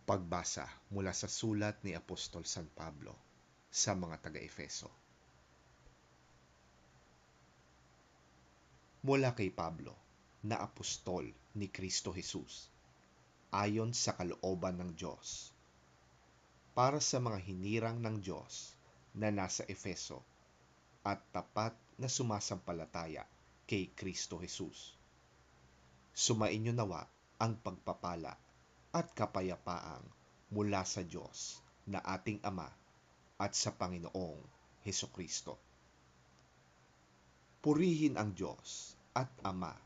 Pagbasa mula sa sulat ni Apostol San Pablo sa mga taga-Efeso. Mula kay Pablo, na apostol ni Kristo Jesus, ayon sa kalooban ng Diyos, para sa mga hinirang ng Diyos na nasa Efeso at tapat na sumasampalataya kay Kristo Jesus. Sumainyo nawa ang pagpapala at kapayapaang mula sa Diyos na ating Ama at sa Panginoong Hesukristo. Purihin ang Diyos at Ama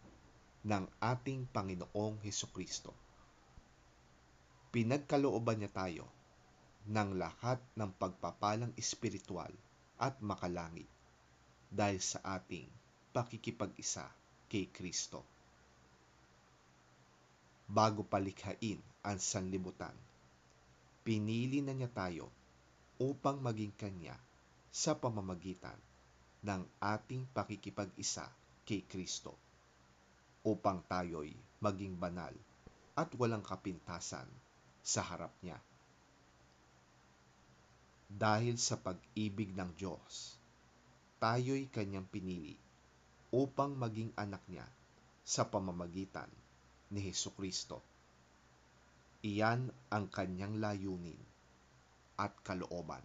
ng ating Panginoong Hesukristo. Pinagkalooban niya tayo ng lahat ng pagpapalang espiritual at makalangit dahil sa ating pakikipag-isa kay Kristo. Bago palikhain ang sanlibutan, pinili na niya tayo upang maging Kanya sa pamamagitan ng ating pakikipag-isa kay Kristo, upang tayo'y maging banal at walang kapintasan sa harap niya. Dahil sa pag-ibig ng Diyos, tayo'y Kanyang pinili upang maging anak niya sa pamamagitan ni Hesukristo. Iyan ang Kanyang layunin at kalooban.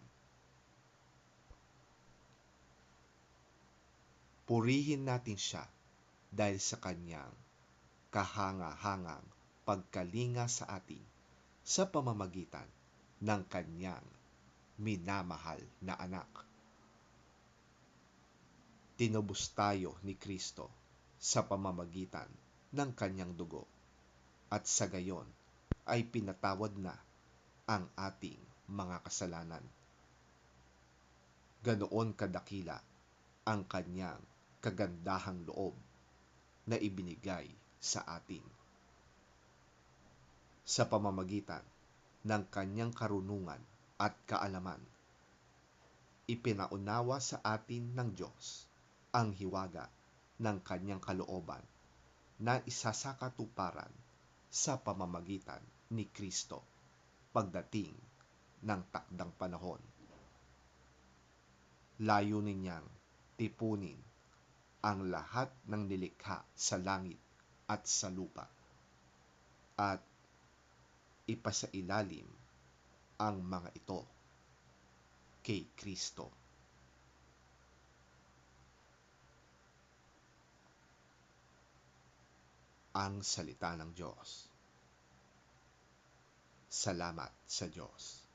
Purihin natin siya dahil sa Kanyang kahanga-hangang pagkalinga sa atin sa pamamagitan ng Kanyang minamahal na anak. Tinubos tayo ni Kristo sa pamamagitan ng Kanyang dugo, at sa gayon ay pinatawad na ang ating mga kasalanan. Ganoon kadakila ang Kanyang kagandahang loob na ibinigay sa atin. Sa pamamagitan ng Kanyang karunungan at kaalaman, ipinaunawa sa atin ng Diyos ang hiwaga ng Kanyang kalooban na isasakatuparan sa pamamagitan ni Kristo pagdating ng takdang panahon. Layunin niyang tipunin ang lahat ng nilikha sa langit at sa lupa at ipasailalim ang mga ito kay Kristo. Ang salita ng Diyos. Salamat sa Diyos.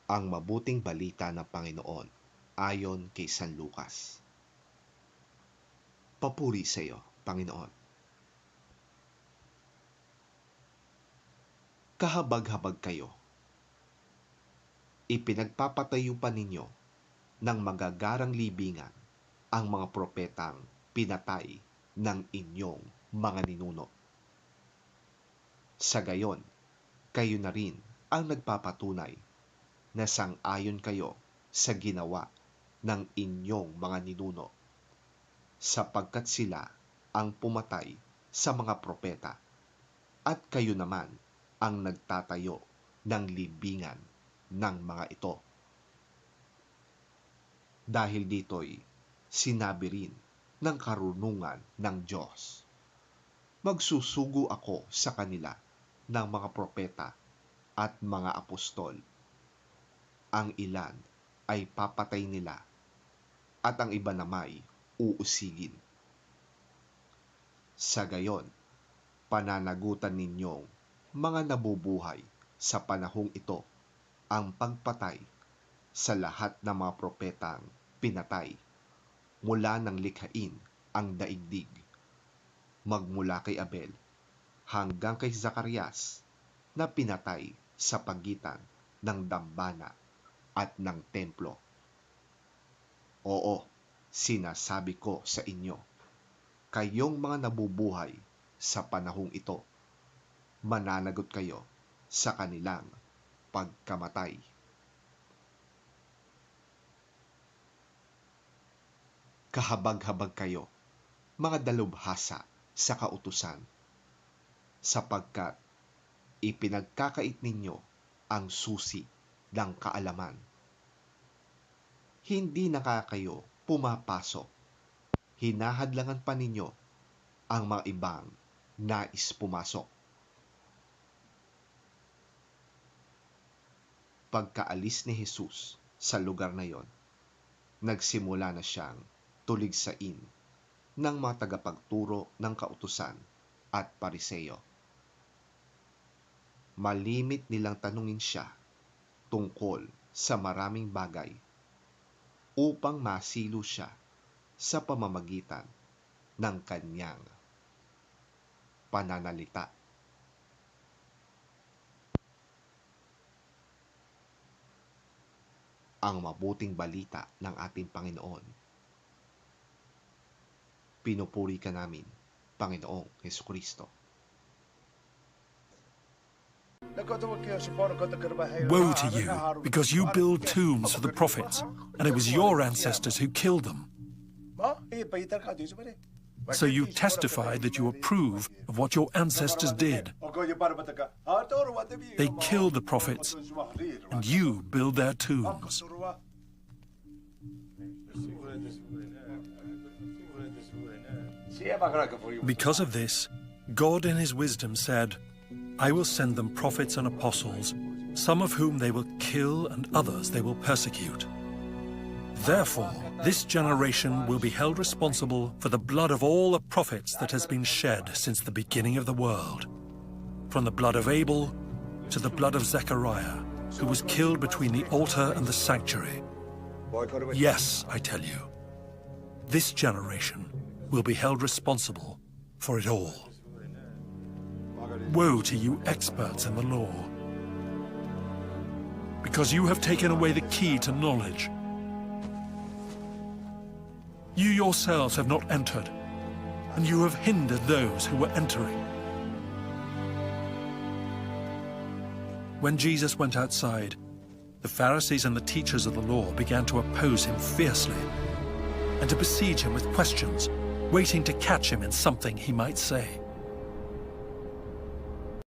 Ang mabuting balita ng Panginoon ayon kay San Lucas. Papuri sa iyo, Panginoon. Kahabag-habag kayo. Ipinagpapatayo pa ninyo ng magagarang libingan ang mga propetang pinatay ng inyong mga ninuno. Sa gayon, kayo na rin ang nagpapatunay na sang-ayon kayo sa ginawa ng inyong mga ninuno, sapagkat sila ang pumatay sa mga propeta, at kayo naman ang nagtatayo ng libingan ng mga ito. Dahil dito'y sinabi rin ng karunungan ng Diyos, magsusugo ako sa kanila ng mga propeta at mga apostol. Ang ilan ay papatay nila, at ang iba namay uusigin. Sa gayon, pananagutan ninyong mga nabubuhay sa panahong ito ang pagpatay sa lahat ng mga propetang pinatay mula nang likhain ang daigdig, magmula kay Abel hanggang kay Zacarias na pinatay sa pagitan ng dambana at ng templo. Oo, sinasabi ko sa inyo, kayong mga nabubuhay sa panahong ito, mananagot kayo sa kanilang pagkamatay. Kahabag-habag kayo, mga dalubhasa sa kautusan, sapagkat ipinagkakait ninyo ang susi ng kaalaman. Hindi na kayo pumapasok. Hinahadlangan pa ninyo ang mga ibang nais pumasok. Pagkaalis ni Jesus sa lugar na yon, nagsimula na siyang tuligsain ng mga tagapagturo ng kautusan at Pariseo. Malimit nilang tanungin siya tungkol sa maraming bagay upang masilo siya sa pamamagitan ng kanyang pananalita. Ang mabuting balita ng ating Panginoon. Pinupuri ka namin, Panginoong Hesukristo. Woe to you, because you build tombs for the prophets, and it was your ancestors who killed them. So you testify that you approve of what your ancestors did. They killed the prophets, and you build their tombs. Because of this, God in his wisdom said, I will send them prophets and apostles, some of whom they will kill and others they will persecute. Therefore, this generation will be held responsible for the blood of all the prophets that has been shed since the beginning of the world, from the blood of Abel to the blood of Zechariah, who was killed between the altar and the sanctuary. Yes, I tell you, this generation will be held responsible for it all. Woe to you experts in the law, because you have taken away the key to knowledge. You yourselves have not entered, and you have hindered those who were entering. When Jesus went outside, the Pharisees and the teachers of the law began to oppose him fiercely and to besiege him with questions, waiting to catch him in something he might say.